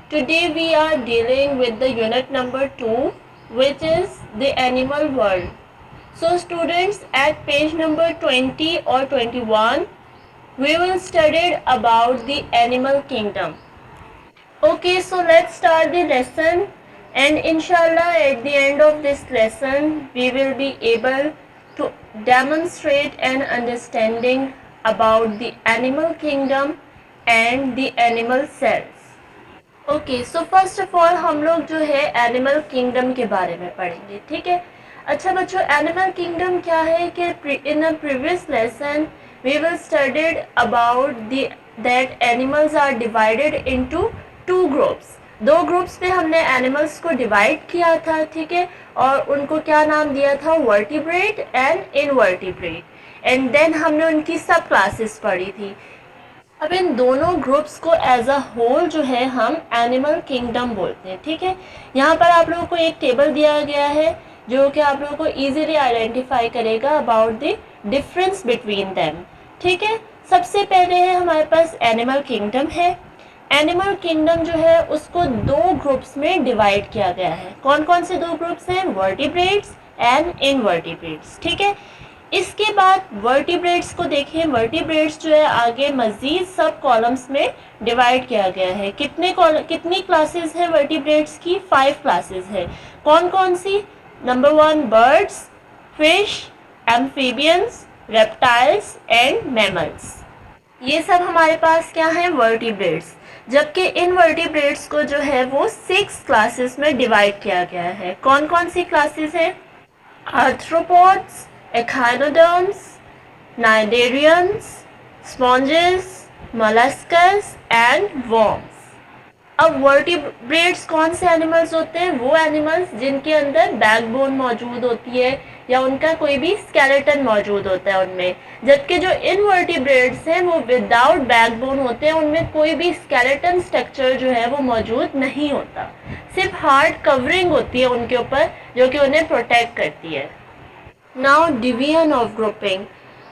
Today we are dealing with the unit number 2, which is the animal world. So students, at page number 20 or 21, we will study about the animal kingdom. Okay, so let's start the lesson, and inshallah at the end of this lesson we will be able to demonstrate an understanding about the animal kingdom and the animal cells. Okay, so first of all हम लोग जो है animal kingdom के बारे में पढ़ेंगे, ठीक है। अच्छा बच्चों, एनिमल किंगडम क्या है कि in a previous lesson we will studied about that animals are divided into two groups. दो ग्रुप्स में हमने एनिमल्स को डिवाइड किया था, ठीक है, और उनको क्या नाम दिया था, vertebrate and invertebrate, and then हमने उनकी सब क्लासेस पढ़ी थी। अब इन दोनों ग्रुप्स को एज अ होल जो है हम एनिमल किंगडम बोलते हैं, ठीक है। यहाँ पर आप लोगों को एक टेबल दिया गया है जो कि आप लोगों को इजीली आइडेंटिफाई करेगा about the difference between them, ठीक है। सबसे पहले है हमारे पास एनिमल किंगडम है। एनिमल किंगडम जो है उसको दो ग्रुप्स में डिवाइड किया गया है। कौन कौन से दो ग्रुप्स हैं, वर्टिब्रेट्स एंड इनवर्टिब्रेट्स, ठीक है। इसके बाद वर्टिब्रेट्स को देखें, वर्टिब्रेट्स जो है आगे मजीद सब कॉलम्स में डिवाइड किया गया है। कितनी क्लासेस है वर्टिब्रेट्स की, 5 क्लासेस है। कौन कौन सी, number 1 birds, fish, amphibians, reptiles and mammals. ये सब हमारे पास क्या है, वर्टिब्रेट्स। जबकि इन वर्टिब्रेट्स को जो है वो 6 क्लासेस में डिवाइड किया गया है। कौन कौन सी क्लासेस है, arthropods, echinoderms, cnidarians, sponges, molluscus and worms। अब वर्टिब्रेट्स कौन से एनिमल्स होते हैं, वो एनिमल्स जिनके अंदर बैकबोन मौजूद होती है या उनका कोई भी स्केलेटन मौजूद होता है उनमें। जबकि जो इनवर्टिब्रेट्स हैं वो विदाउट बैकबोन होते हैं, उनमें कोई भी स्केलेटन स्ट्रक्चर जो है वो मौजूद नहीं होता, सिर्फ हार्ड कवरिंग होती है उनके ऊपर जो कि उन्हें प्रोटेक्ट करती है। Now division of grouping.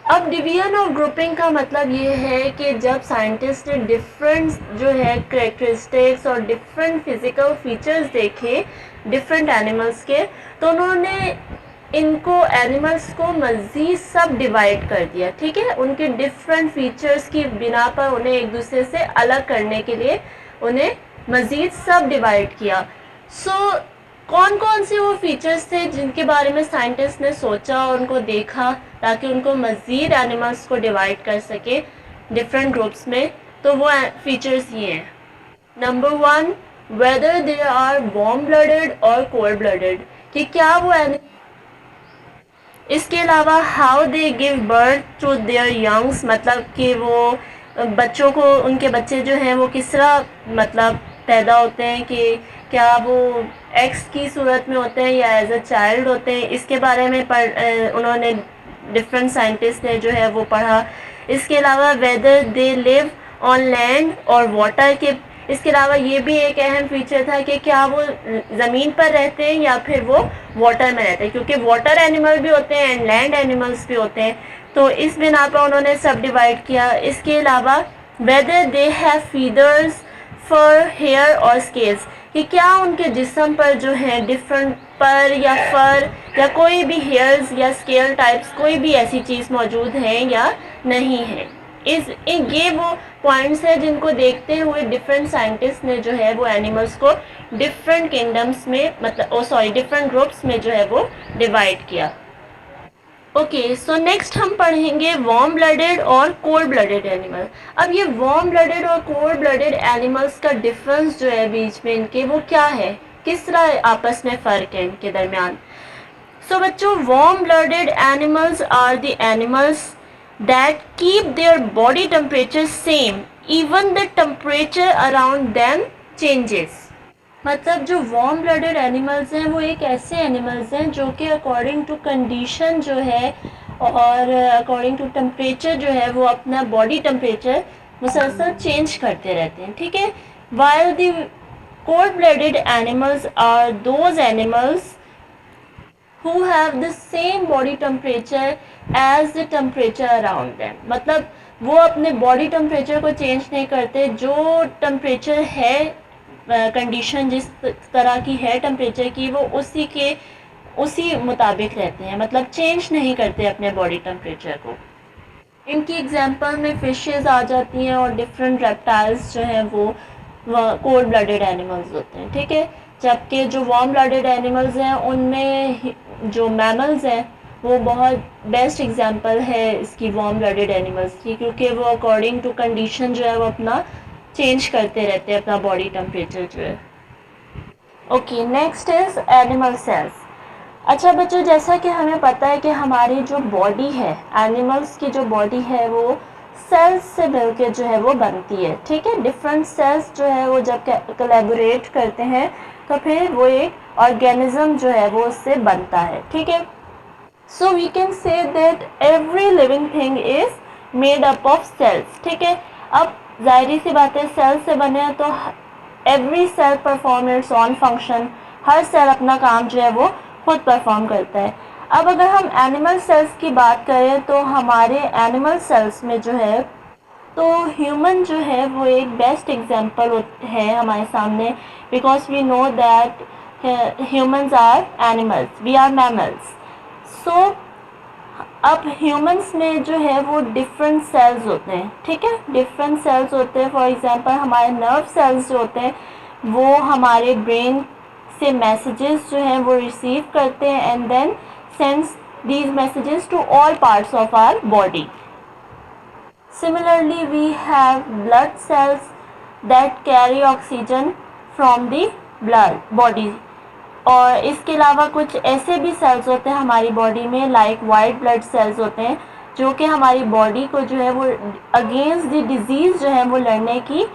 अब डिवीजन ऑफ ग्रुपिंग का मतलब ये है कि जब साइंटिस्ट ने डिफरेंट जो है करेक्टरिस्टिक्स और डिफरेंट फिजिकल फीचर्स देखे डिफरेंट एनिमल्स के, तो उन्होंने इनको एनिमल्स को मज़ीद सब डिवाइड कर दिया, ठीक है। उनके डिफरेंट फीचर्स की बिना पर उन्हें एक दूसरे से अलग करने के लिए उन्हें मज़ीद सब डिवाइड किया। सो कौन कौन से वो फीचर्स थे जिनके बारे में साइंटिस्ट ने सोचा और उनको देखा ताकि उनको मज़ीद एनिमल्स को डिवाइड कर सके डिफरेंट ग्रुप्स में, तो वो फीचर्स ये हैं। Number 1, whether they are warm blooded और कोल्ड ब्लडेड, कि क्या वो इसके अलावा how they give birth to their youngs, मतलब कि वो बच्चों को, उनके बच्चे जो हैं वो किस तरह मतलब पैदा होते हैं, कि क्या वो एक्स की सूरत में होते हैं या एज अ चाइल्ड होते हैं, इसके बारे में उन्होंने डिफरेंट साइंटिस्ट ने जो है वो पढ़ा। इसके अलावा whether they live on land और वाटर के, इसके अलावा ये भी एक अहम फीचर था कि क्या वो ज़मीन पर रहते हैं या फिर वो वाटर में रहते हैं, क्योंकि वाटर एनिमल भी होते हैं एंड लैंड एनिमल्स भी होते हैं, तो इस बिना पर उन्होंने सब डिवाइड किया। इसके अलावा whether they have feathers, fur, hair और स्केल्स, कि क्या उनके जिस्म पर जो है डिफरेंट पर या फर या कोई भी हेयर्स या स्केल टाइप्स कोई भी ऐसी चीज़ मौजूद है या नहीं है। ये वो पॉइंट्स है जिनको देखते हुए डिफरेंट साइंटिस्ट ने जो है वो एनिमल्स को डिफरेंट किंगडम्स में, मतलब डिफरेंट ग्रुप्स में जो है वो डिवाइड किया। ओके, सो नेक्स्ट हम पढ़ेंगे वार्म ब्लडेड और कोल्ड ब्लडेड एनिमल। अब ये वार्म ब्लडेड और कोल्ड ब्लडेड एनिमल्स का डिफरेंस जो है बीच में इनके, वो क्या है, किस तरह आपस में फ़र्क है इनके दरमियान। सो बच्चों, warm blooded animals are the animals that keep their body temperature same even the temperature around them changes. मतलब जो वार्म ब्लडेड एनिमल्स हैं वो एक ऐसे एनिमल्स हैं जो कि अकॉर्डिंग टू कंडीशन जो है और अकॉर्डिंग टू टेम्परेचर जो है वो अपना बॉडी टेम्परेचर मुसलसल चेंज करते रहते हैं, ठीक है। While the cold blooded animals are those animals who have the same body temperature as the temperature around them, मतलब वो अपने बॉडी टेम्परेचर को चेंज नहीं करते, जो टेम्परेचर है कंडीशन जिस तरह की है टेम्परेचर की, वो उसी मुताबिक रहते हैं, मतलब चेंज नहीं करते अपने बॉडी टेम्परेचर को। इनकी एग्जांपल में फिशेस आ जाती हैं और डिफरेंट रेप्टाइल्स जो हैं वो कोल्ड ब्लडेड एनिमल्स होते हैं, ठीक है। जबकि जो वार्म ब्लडेड एनिमल्स हैं उनमें जो मैमल्स हैं वो बहुत बेस्ट एग्जांपल है इसकी वार्म ब्लडेड एनिमल्स की, क्योंकि वो अकॉर्डिंग टू कंडीशन जो है वो अपना चेंज करते रहते हैं अपना बॉडी टेम्परेचर जो है। Okay, next is animal cells. अच्छा बच्चों, जैसा कि हमें पता है कि हमारी जो बॉडी है, एनिमल्स की जो बॉडी है वो सेल्स से मिलकर जो है वो बनती है, ठीक है। डिफरेंट सेल्स जो है वो जब कोलैबोरेट करते हैं तो फिर वो एक ऑर्गेनिज्म जो है वो उससे बनता है, ठीक है। So we can say that every living thing is made up of cells, ठीक है। अब जाहिर सी बात है, सेल से बने हैं तो every cell perform its own function, हर सेल अपना काम जो है वो खुद परफॉर्म करता है। अब अगर हम एनिमल सेल्स की बात करें तो हमारे एनिमल सेल्स में जो है तो ह्यूमन जो है वो एक बेस्ट एग्जांपल है हमारे सामने, because we know that humans are animals, we are mammals. So अब ह्यूमंस में जो है वो डिफरेंट सेल्स होते हैं, ठीक है, डिफरेंट सेल्स होते हैं। फॉर एग्जांपल हमारे नर्व सेल्स जो होते हैं वो हमारे ब्रेन से मैसेजेस जो हैं वो रिसीव करते हैं and then sends these messages to all parts of our body. Similarly, we have blood cells that carry oxygen from the body. और इसके अलावा कुछ ऐसे भी सेल्स होते हैं हमारी बॉडी में, लाइक वाइट ब्लड सेल्स होते हैं, जो कि हमारी बॉडी को जो है वो अगेंस्ट द डिजीज़ जो है वो लड़ने की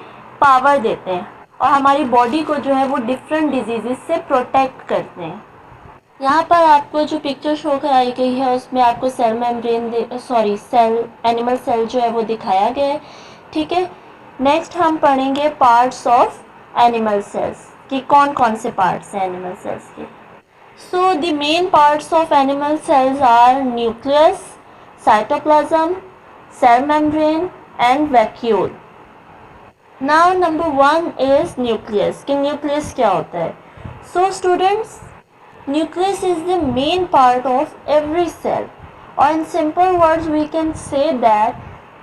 पावर देते हैं और हमारी बॉडी को जो है वो डिफरेंट डिजीज़ से प्रोटेक्ट करते हैं। यहाँ पर आपको जो पिक्चर शो कराई गई है उसमें आपको cell membrane cell animal cell जो है वो दिखाया गया है, ठीक है। नेक्स्ट हम पढ़ेंगे पार्ट्स ऑफ एनिमल सेल्स कि कौन कौन से पार्ट्स हैं एनिमल सेल्स के। So the main parts of animal cells are nucleus, cytoplasm, cell membrane and vacuole. Now number 1 is nucleus कि न्यूक्लियस क्या होता है। So students, nucleus is the main part of every cell, or in simple words we can say that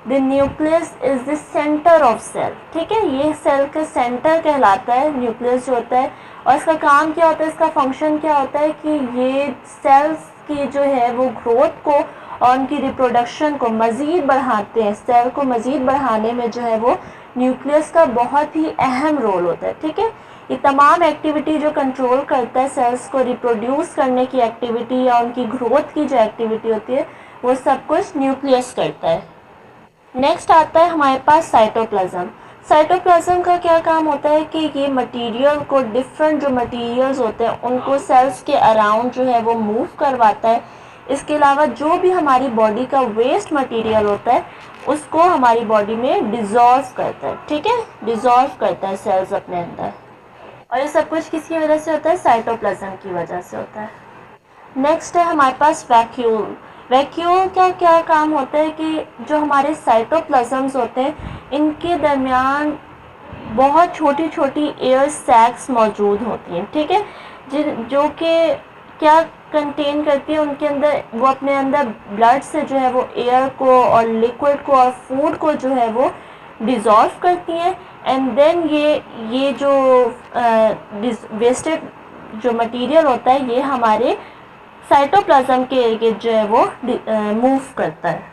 the nucleus is the center of cell, ठीक है। ये cell का centre कहलाता है न्यूक्लियस जो होता है, और इसका काम क्या होता है, इसका फंक्शन क्या होता है कि ये सेल्स की जो है वो ग्रोथ को और उनकी रिप्रोडक्शन को मज़ीद बढ़ाते हैं। सेल को मज़ीद बढ़ाने में जो है वो न्यूक्लियस का बहुत ही अहम रोल होता है, ठीक है। ये तमाम एक्टिविटी जो कंट्रोल करता है सेल्स को रिप्रोड्यूस करने की एक्टिविटी या उनकी ग्रोथ की जो एक्टिविटी होती है वो सब कुछ न्यूक्लियस करता है। नेक्स्ट आता है हमारे पास साइटोप्लाज्म। साइटोप्लाज्म का क्या काम होता है कि ये मटेरियल को, डिफरेंट जो मटेरियल्स होते हैं उनको सेल्स के अराउंड जो है वो मूव करवाता है। इसके अलावा जो भी हमारी बॉडी का वेस्ट मटेरियल होता है उसको हमारी बॉडी में डिज़ोल्व करता है, ठीक है, डिज़ोल्व करता है सेल्स अपने अंदर, और ये सब कुछ किसकी वजह से होता है, साइटोप्लाज्म की वजह से होता है। नेक्स्ट है हमारे पास वैक्यूल। वैक्यूल का क्या काम होता है कि जो हमारे साइटोप्लाज्म्स होते हैं इनके दरमियान बहुत छोटी छोटी एयर सैक्स मौजूद होती हैं, ठीक है, जो कि क्या कंटेन करती है, उनके अंदर वो अपने अंदर ब्लड से जो है वो एयर को और लिक्विड को और फूड को जो है वो डिज़ोल्व करती हैं एंड देन ये जो वेस्टेड जो मटेरियल होता है ये हमारे साइटोप्लाज्म के इर्द जो है वो मूव करता है।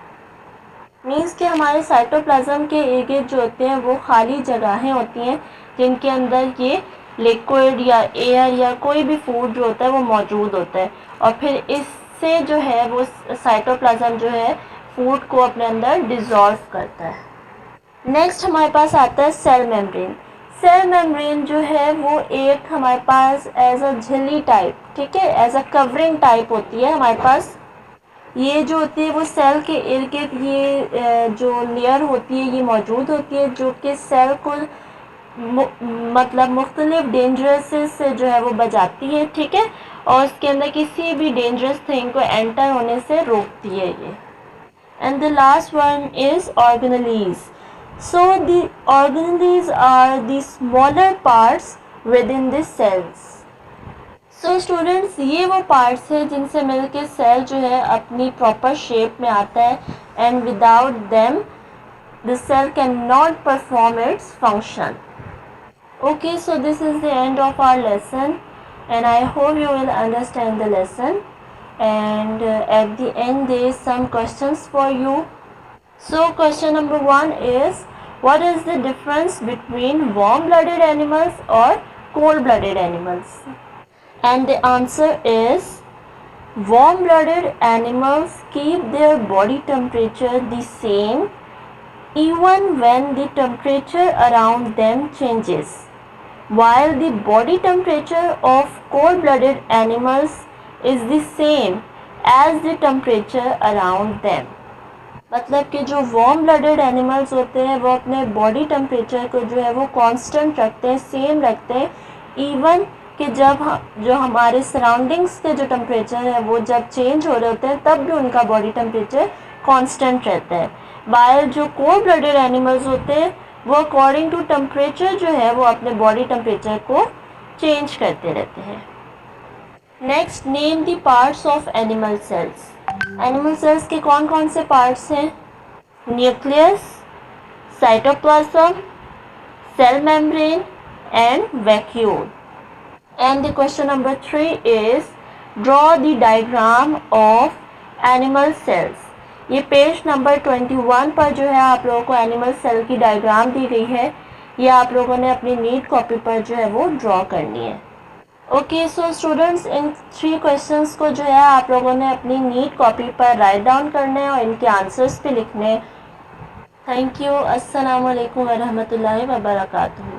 मीन्स कि हमारे साइटोप्लाज्म के इर्द जो होते हैं वो खाली जगहें होती हैं जिनके अंदर ये लिक्विड या एयर या कोई भी फूड जो होता है वो मौजूद होता है, और फिर इससे जो है वो साइटोप्लाज्म जो है फूड को अपने अंदर डिज़ोल्व करता है। नेक्स्ट हमारे पास आता है सेल मेम्ब्रेन। सेल मेम्ब्रेन जो है वो एक हमारे पास एज अ झिल्ली टाइप, ठीक है, एज अ कवरिंग टाइप होती है हमारे पास। ये जो होती है वो सेल के इर्द गिर्द ये जो लेयर होती है ये मौजूद होती है, जो कि सेल को मतलब मुख्तलिफ डेंजरस से जो है वो बचाती है, ठीक है, और उसके अंदर किसी भी डेंजरस थिंग को एंटर होने से रोकती है ये। And the last one is organelles. So the organelles are the smaller parts within the cells. So students, ये वो parts है जिनसे मिलके सेल जो है अपनी proper shape में आता है, and without them the cell cannot perform its function. Okay, so this is the end of our lesson, and I hope you will understand the lesson, and at the end there is some questions for you. So question number 1 is, what is the difference between warm-blooded animals or cold-blooded animals? And the answer is, warm-blooded animals keep their body temperature the same even when the temperature around them changes, while the body temperature of cold-blooded animals is the same as the temperature around them. मतलब कि जो warm blooded animals होते हैं वो अपने body temperature को जो है वो कांस्टेंट रखते हैं, सेम रखते हैं, इवन कि जब जो हमारे सराउंडिंग्स के जो टेम्परेचर है वो जब चेंज हो रहे होते हैं तब भी उनका बॉडी टेम्परेचर कांस्टेंट रहता है। वाइल जो कोल्ड ब्लडेड एनिमल्स होते हैं वो अकॉर्डिंग टू टेम्परेचर जो है वो अपने बॉडी टेम्परेचर को चेंज करते रहते हैं। Next, name the parts of animal cells. Animal cells के कौन कौन से पार्ट्स हैं? Nucleus, cytoplasm, cell membrane and vacuole. And the question number 3 is, draw the diagram of animal cells. ये पेज नंबर 21 पर जो है आप लोगों को एनिमल सेल की डायग्राम दी गई है, ये आप लोगों ने अपनी नीट कॉपी पर जो है वो ड्रॉ करनी है। ओके, सो स्टूडेंट्स, इन 3 क्वेश्चंस को जो है आप लोगों ने अपनी नीट कॉपी पर राइट डाउन करना है और इनके आंसर्स भी लिखने हैं। Thank you. अस्सलाम वालेकुम व रहमतुल्लाहि व बरकातुहू।